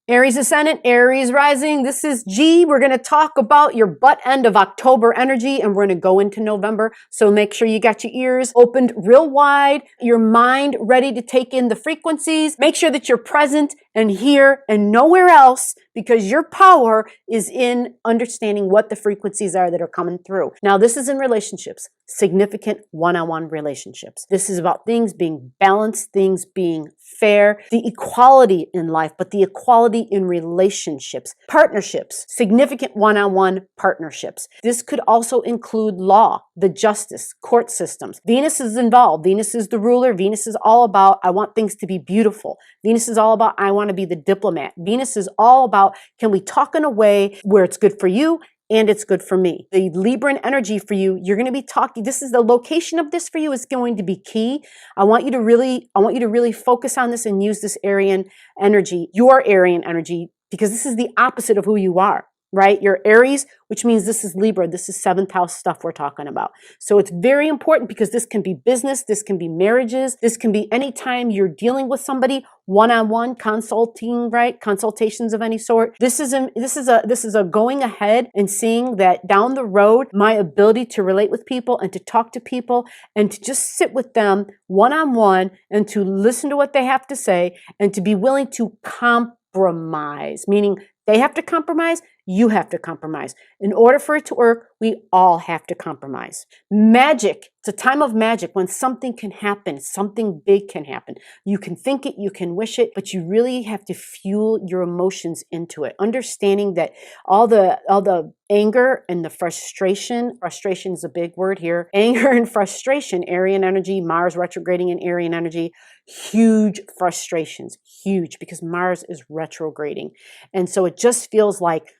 Aries ascendant, Aries rising. This is G. We're going to talk about your butt end of October energy, and we're going to go into November. So make sure you got your ears opened real wide, your mind ready to take in the frequencies. Make sure that you're present and here and nowhere else, because your power is in understanding what the frequencies are that are coming through. Now, this is in relationships, significant one-on-one relationships. This is about things being balanced, things being fair, the equality in life, but the equality in relationships, partnerships, significant one-on-one partnerships. This could also include law, the justice, court systems. Venus is involved. Venus is the ruler. Venus is all about, I want things to be beautiful. Venus is all about, I want to be the diplomat. Venus is all about, can we talk in a way where it's good for you and it's good for me. The Libran energy for you, you're going to be talking, this is the location of this for you is going to be key. I want you to really focus on this and use this Aryan energy, your Aryan energy, because this is the opposite of who you are, right? You're Aries, which means this is Libra. This is 7th house stuff we're talking about. So it's very important because this can be business, this can be marriages, this can be anytime you're dealing with somebody one-on-one, consulting, right? Consultations of any sort. This is a going ahead and seeing that down the road, my ability to relate with people and to talk to people and to just sit with them one-on-one and to listen to what they have to say and to be willing to compromise, meaning they have to compromise, you have to compromise. In order for it to work, we all have to compromise. Magic, it's a time of magic when something can happen, something big can happen. You can think it, you can wish it, but you really have to fuel your emotions into it. Understanding that all the anger and the frustration is a big word here, anger and frustration, Aryan energy, Mars retrograding in Aryan energy, huge frustrations, huge, because Mars is retrograding. And so it just feels like,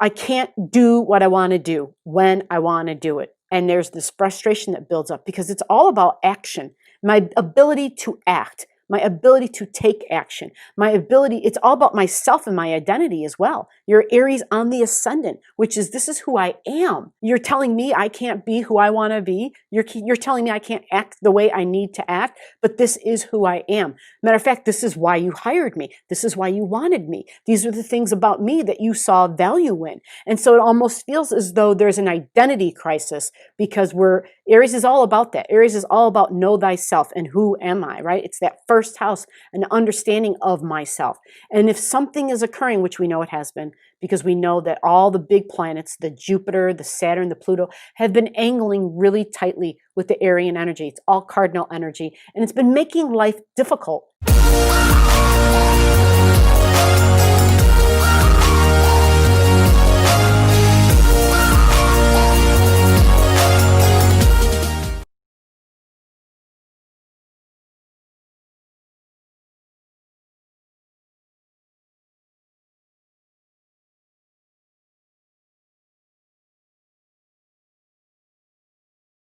I can't do what I want to do when I want to do it. And there's this frustration that builds up because it's all about action, my ability to act, my ability to take action, it's all about myself and my identity as well. You're Aries on the ascendant, which is, this is who I am. You're telling me I can't be who I want to be. You're telling me I can't act the way I need to act, but this is who I am. Matter of fact, this is why you hired me. This is why you wanted me. These are the things about me that you saw value in. And so it almost feels as though there's an identity crisis because Aries is all about that. Aries is all about know thyself and who am I, right? It's that first house, an understanding of myself. And if something is occurring, which we know it has been, because we know that all the big planets, the Jupiter, the Saturn, the Pluto, have been angling really tightly with the Aryan energy. It's all cardinal energy, and it's been making life difficult.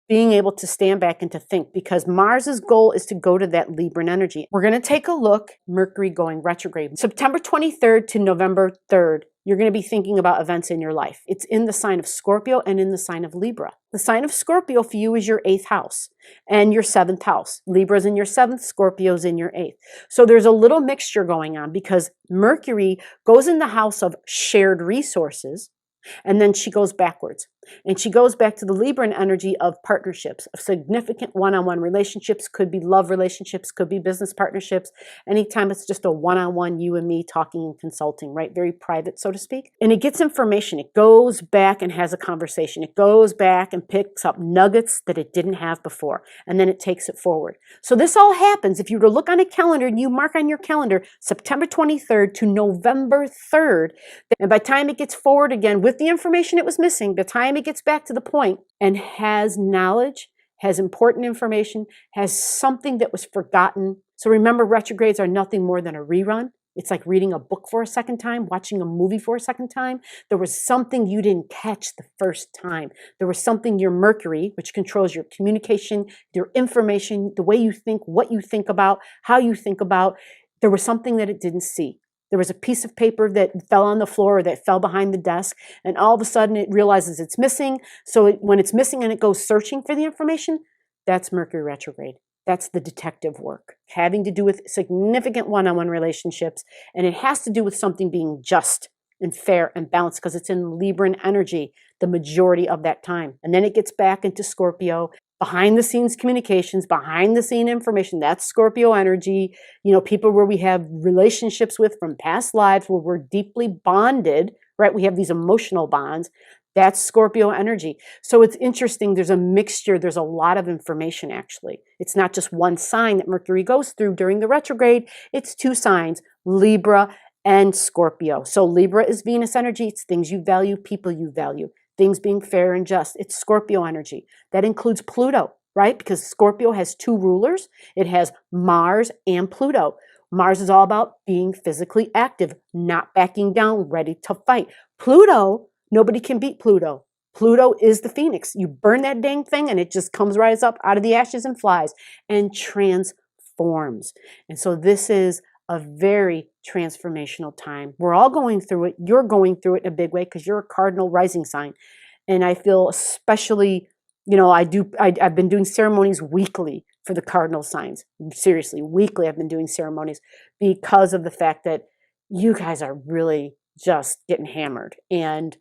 Being able to stand back and to think, because Mars's goal is to go to that Libran energy. We're going to take a look, Mercury going retrograde. September 23rd to November 3rd, you're going to be thinking about events in your life. It's in the sign of Scorpio and in the sign of Libra. The sign of Scorpio for you is your 8th house and your 7th house. Libra's in your 7th, Scorpio's in your 8th. So there's a little mixture going on because Mercury goes in the house of shared resources, and then she goes backwards. And she goes back to the Libran energy of partnerships, of significant one-on-one relationships, could be love relationships, could be business partnerships. Anytime it's just a one-on-one, you and me talking and consulting, right? Very private, so to speak. And it gets information. It goes back and has a conversation. It goes back and picks up nuggets that it didn't have before. And then it takes it forward. So this all happens. If you were to look on a calendar and you mark on your calendar, September 23rd to November 3rd, and by the time it gets forward again with the information it was missing, by the time it gets back to the point and has knowledge, has important information, has something that was forgotten. So remember, retrogrades are nothing more than a rerun. It's like reading a book for a second time, watching a movie for a second time. There was something you didn't catch the first time. There was something, your Mercury, which controls your communication, your information, the way you think, what you think about, how you think about. There was something that it didn't see. There was a piece of paper that fell on the floor or that fell behind the desk, and all of a sudden it realizes it's missing. So when it's missing and it goes searching for the information, that's Mercury retrograde. That's the detective work, having to do with significant one-on-one relationships. And it has to do with something being just and fair and balanced because it's in Libran energy the majority of that time. And then it gets back into Scorpio, behind the scenes communications, behind the scene information. That's Scorpio energy. You know, people where we have relationships with from past lives where we're deeply bonded, right? We have these emotional bonds. That's Scorpio energy. So it's interesting. There's a mixture. There's a lot of information, actually. It's not just one sign that Mercury goes through during the retrograde. It's two signs, Libra and Scorpio. So Libra is Venus energy. It's things you value, people you value, things being fair and just. It's Scorpio energy. That includes Pluto, right? Because Scorpio has two rulers. It has Mars and Pluto. Mars is all about being physically active, not backing down, ready to fight. Pluto, nobody can beat Pluto. Pluto is the phoenix. You burn that dang thing and it just comes right up out of the ashes and flies and transforms. And so this is a very transformational time. We're all going through it. You're going through it in a big way because you're a cardinal rising sign. And I feel especially, you know, I've been doing ceremonies weekly for the cardinal signs. Seriously, weekly I've been doing ceremonies because of the fact that you guys are really just getting hammered. And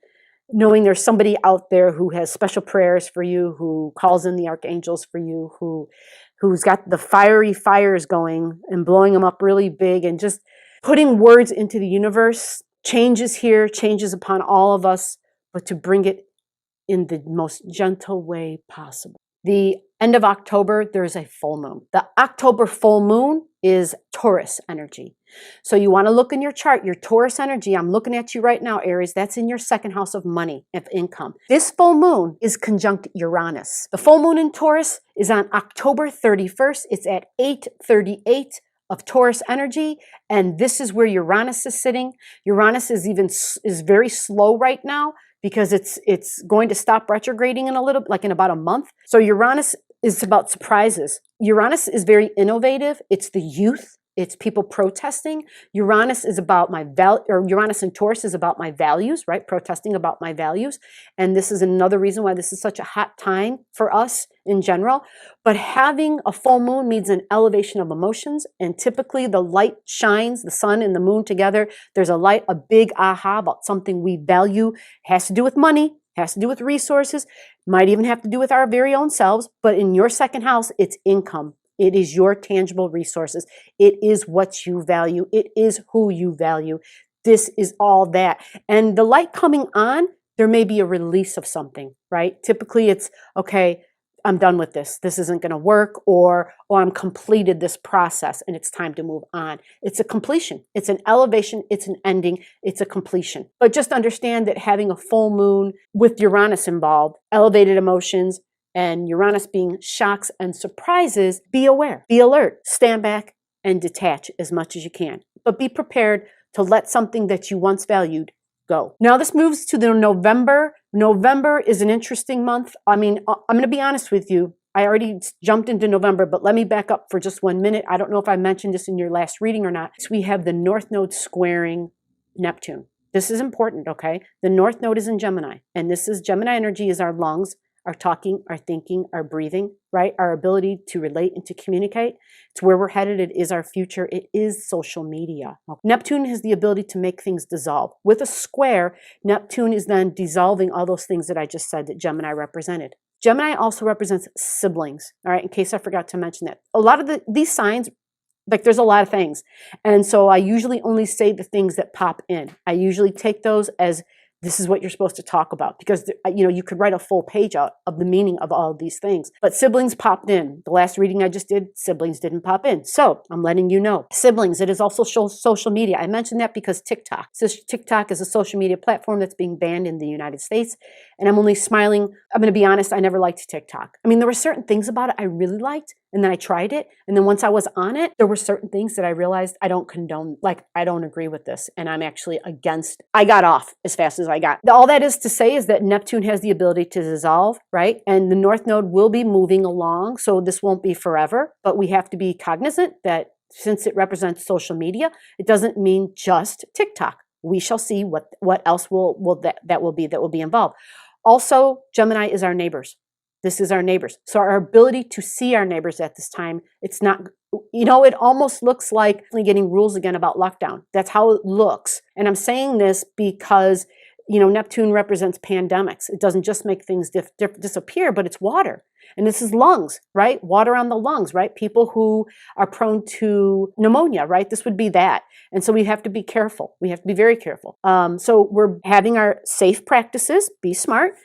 knowing there's somebody out there who has special prayers for you, who calls in the archangels for you, who's got the fiery fires going and blowing them up really big and just putting words into the universe. Changes here, changes upon all of us, but to bring it in the most gentle way possible. The end of October, there's a full moon. The October full moon is Taurus energy. So you want to look in your chart, your Taurus energy. I'm looking at you right now, Aries. That's in your second house of money, of income. This full moon is conjunct Uranus. The full moon in Taurus is on October 31st. It's at 8:38 of Taurus energy, and this is where Uranus is sitting. Uranus is very slow right now because it's going to stop retrograding in a little, like in about a month. So Uranus is about surprises. Uranus is very innovative. It's the youth. It's people protesting. Uranus is about Uranus and Taurus is about my values, right? Protesting about my values. And this is another reason why this is such a hot time for us in general. But having a full moon means an elevation of emotions. And typically the light shines, the sun and the moon together. There's a big aha about something we value. Has to do with money, has to do with resources, might even have to do with our very own selves. But in your second house, it's income. It is your tangible resources. It is what you value. It is who you value. This is all that. And the light coming on, there may be a release of something, right? Typically it's, okay, I'm done with this. This isn't going to work, or I'm completed this process and it's time to move on. It's a completion. It's an elevation. It's an ending. It's a completion. But just understand that having a full moon with Uranus involved, elevated emotions, and Uranus being shocks and surprises, be aware, be alert, stand back and detach as much as you can. But be prepared to let something that you once valued go. Now this moves to the November. November is an interesting month. I mean, I'm going to be honest with you. I already jumped into November, but let me back up for just 1 minute. I don't know if I mentioned this in your last reading or not. So we have the North Node squaring Neptune. This is important, okay? The North Node is in Gemini, and this is Gemini energy is our lungs, our talking, our thinking, our breathing, right? Our ability to relate and to communicate. It's where we're headed. It is our future. It is social media. Neptune has the ability to make things dissolve. With a square, Neptune is then dissolving all those things that I just said that Gemini represented. Gemini also represents siblings, all right? In case I forgot to mention that. A lot of these signs, like there's a lot of things. And so I usually only say the things that pop in. I usually take those as this is what you're supposed to talk about, because you know you could write a full page out of the meaning of all of these things. But siblings popped in. The last reading I just did, siblings didn't pop in. So I'm letting you know. Siblings, it is also social media. I mentioned that because TikTok. So TikTok is a social media platform that's being banned in the United States. And I'm only smiling. I'm going to be honest, I never liked TikTok. I mean, there were certain things about it I really liked. And then I tried it. And then once I was on it, there were certain things that I realized I don't condone, like I don't agree with this. And I'm actually against, I got off as fast as I got. All that is to say is that Neptune has the ability to dissolve, right? And the North Node will be moving along. So this won't be forever, but we have to be cognizant that since it represents social media, it doesn't mean just TikTok. We shall see what else that will be involved. Also, Gemini is our neighbors. This is our neighbors. So our ability to see our neighbors at this time, it's not, it almost looks like getting rules again about lockdown. That's how it looks. And I'm saying this because, Neptune represents pandemics. It doesn't just make things disappear, but it's water. And this is lungs, right? Water on the lungs, right? People who are prone to pneumonia, right? This would be that. And so we have to be careful. We have to be very careful. So we're having our safe practices. Be smart.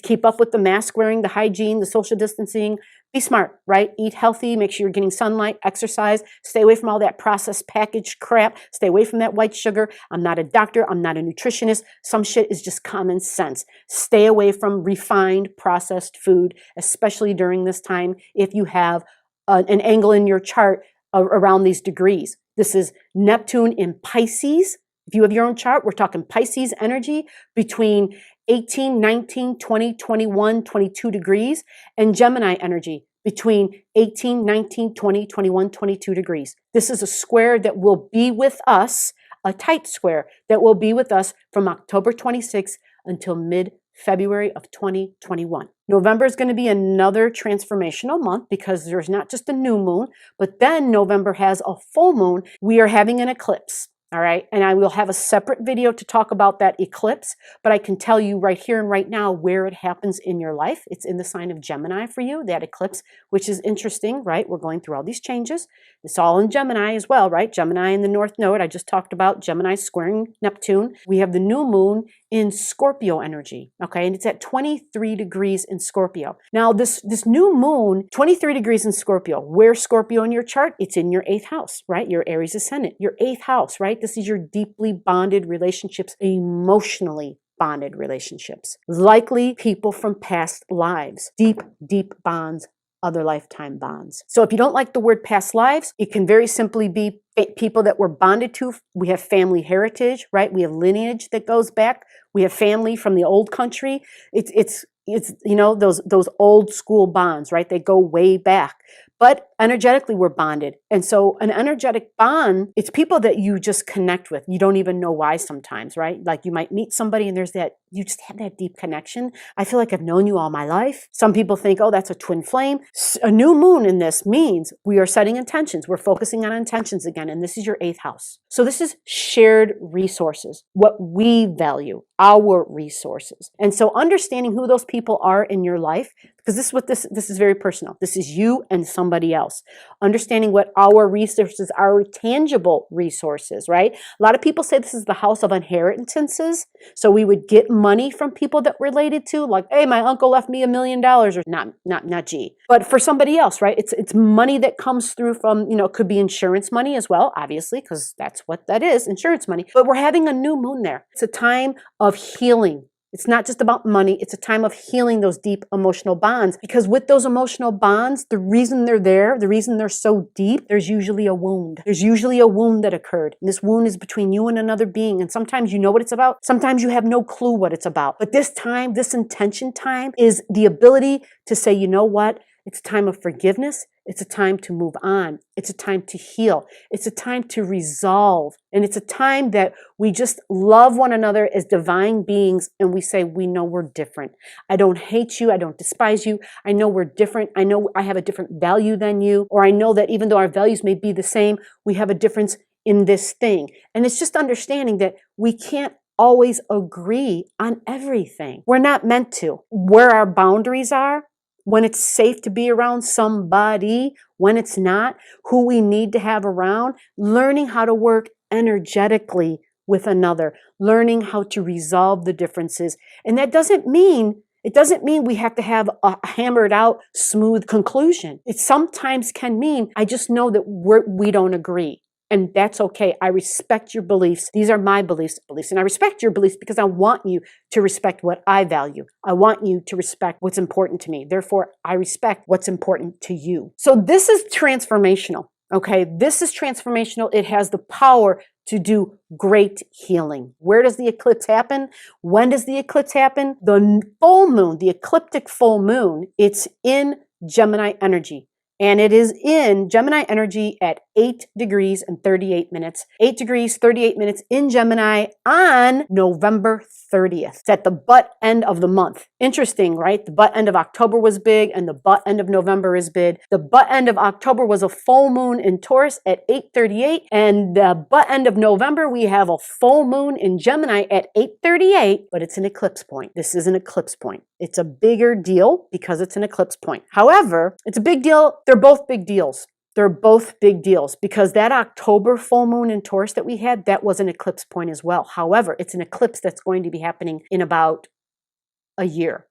Keep up with the mask wearing, the hygiene, the social distancing. Be smart, right? Eat healthy. Make sure you're getting sunlight, exercise. Stay away from all that processed packaged crap. Stay away from that white sugar. I'm not a doctor. I'm not a nutritionist. Some shit is just common sense. Stay away from refined processed food, especially during this time if you have an angle in your chart around these degrees. This is Neptune in Pisces. If you have your own chart, we're talking Pisces energy between 18, 19, 20, 21, 22 degrees, and Gemini energy between 18, 19, 20, 21, 22 degrees. This is a square that will be with us, a tight square that will be with us from October 26th until mid-February of 2021. November is going to be another transformational month because there's not just a new moon, but then November has a full moon. We are having an eclipse. All right. And I will have a separate video to talk about that eclipse, but I can tell you right here and right now where it happens in your life. It's in the sign of Gemini for you, that eclipse, which is interesting, right? We're going through all these changes. It's all in Gemini as well, right? Gemini in the North Node. I just talked about Gemini squaring Neptune. We have the new moon in Scorpio energy. Okay. And it's at 23 degrees in Scorpio. Now this new moon, 23 degrees in Scorpio. Where's Scorpio in your chart? It's in your 8th house, right? Your Aries ascendant, your 8th house, right? This is your deeply bonded relationships, emotionally bonded relationships. Likely people from past lives, deep, deep bonds, other lifetime bonds. So if you don't like the word past lives, it can very simply be people that we're bonded to. We have family heritage, right? We have lineage that goes back. We have family from the old country. It's those old school bonds, right? They go way back. But energetically, we're bonded. And so an energetic bond, it's people that you just connect with. You don't even know why sometimes, right? Like you might meet somebody and there's that, you just have that deep connection. I feel like I've known you all my life. Some people think, oh, that's a twin flame. A new moon in this means we are setting intentions. We're focusing on intentions again. And this is your 8th house. So this is shared resources, what we value, our resources. And so understanding who those people are in your life, because this is very personal. This is you and somebody else. Understanding what our resources, our tangible resources, right? A lot of people say this is the house of inheritances. So we would get money from people that we're related to, like, hey, my uncle left me $1 million, or not G. But for somebody else, right? It's money that comes through from, it could be insurance money as well, obviously, because that's what that is, insurance money. But we're having a new moon there. It's a time of healing. It's not just about money. It's a time of healing those deep emotional bonds, because with those emotional bonds, the reason they're there, the reason they're so deep, there's usually a wound. There's usually a wound that occurred. And this wound is between you and another being. And sometimes you know what it's about. Sometimes you have no clue what it's about. But this time, this intention time is the ability to say, you know what? It's a time of forgiveness. It's a time to move on. It's a time to heal. It's a time to resolve. And it's a time that we just love one another as divine beings. And we say, we know we're different. I don't hate you. I don't despise you. I know we're different. I know I have a different value than you. Or I know that even though our values may be the same, we have a difference in this thing. And it's just understanding that we can't always agree on everything. We're not meant to. Where our boundaries are, when it's safe to be around somebody, when it's not, who we need to have around, learning how to work energetically with another, learning how to resolve the differences. And that doesn't mean we have to have a hammered out, smooth conclusion. It sometimes can mean, I just know that we don't agree. And that's okay. I respect your beliefs. These are my beliefs. And I respect your beliefs because I want you to respect what I value. I want you to respect what's important to me. Therefore, I respect what's important to you. So this is transformational. Okay, this is transformational. It has the power to do great healing. Where does the eclipse happen? When does the eclipse happen? The full moon, the ecliptic full moon, it's in Gemini energy. And it is in Gemini energy at 8 degrees and 38 minutes. 8 degrees, 38 minutes in Gemini on November 30th. It's at the butt end of the month. Interesting, right? The butt end of October was big and the butt end of November is big. The butt end of October was a full moon in Taurus at 8:38, and the butt end of November we have a full moon in Gemini at 8:38, but it's an eclipse point. This is an eclipse point. It's a bigger deal because it's an eclipse point. However, it's a big deal. They're both big deals. They're both big deals because that October full moon in Taurus that we had, that was an eclipse point as well. However, it's an eclipse that's going to be happening in about a year.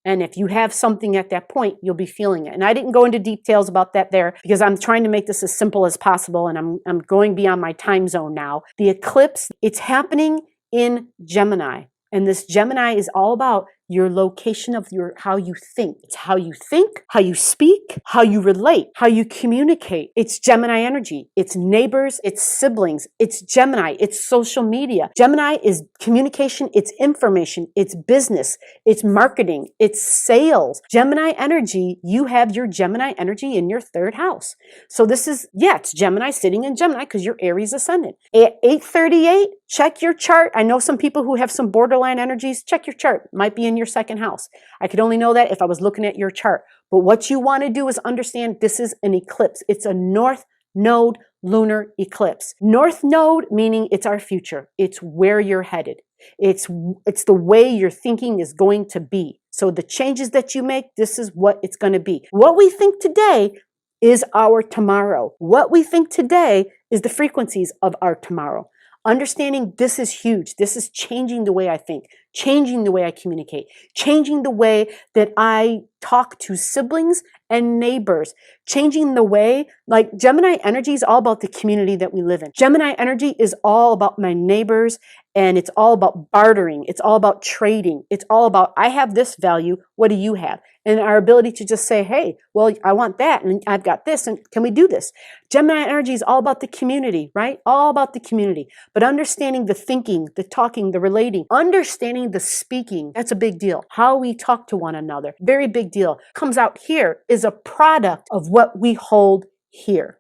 And if you have something at that point, you'll be feeling it. And I didn't go into details about that there because I'm trying to make this as simple as possible, and I'm going beyond my time zone now. The eclipse, it's happening in Gemini. And this Gemini is all about your location of how you think. It's how you think, how you speak, how you relate, how you communicate. It's Gemini energy. It's neighbors, it's siblings, it's Gemini, it's social media. Gemini is communication, it's information, it's business, it's marketing, it's sales. Gemini energy, you have your Gemini energy in your third house. So this is, it's Gemini sitting in Gemini because you're Aries ascendant. At 8:38, check your chart. I know some people who have some borderline energies. Check your chart. Might be in your second house. I could only know that if I was looking at your chart. But what you want to do is understand this is an eclipse. It's a North Node lunar eclipse. North Node meaning it's our future. It's where you're headed. It's the way your thinking is going to be. So the changes that you make, this is what it's going to be. What we think today is our tomorrow. What we think today is the frequencies of our tomorrow. Understanding this is huge. This is changing the way I think, changing the way I communicate, changing the way that I talk to siblings and neighbors, changing the way, like Gemini energy is all about the community that we live in. Gemini energy is all about my neighbors, and it's all about bartering. It's all about trading. It's all about, I have this value. What do you have? And our ability to just say, hey, well, I want that, and I've got this, and can we do this? Gemini energy is all about the community, right? All about the community. But understanding the thinking, the talking, the relating, understanding the speaking, that's a big deal. How we talk to one another, very big deal. Comes out here is a product of what we hold here.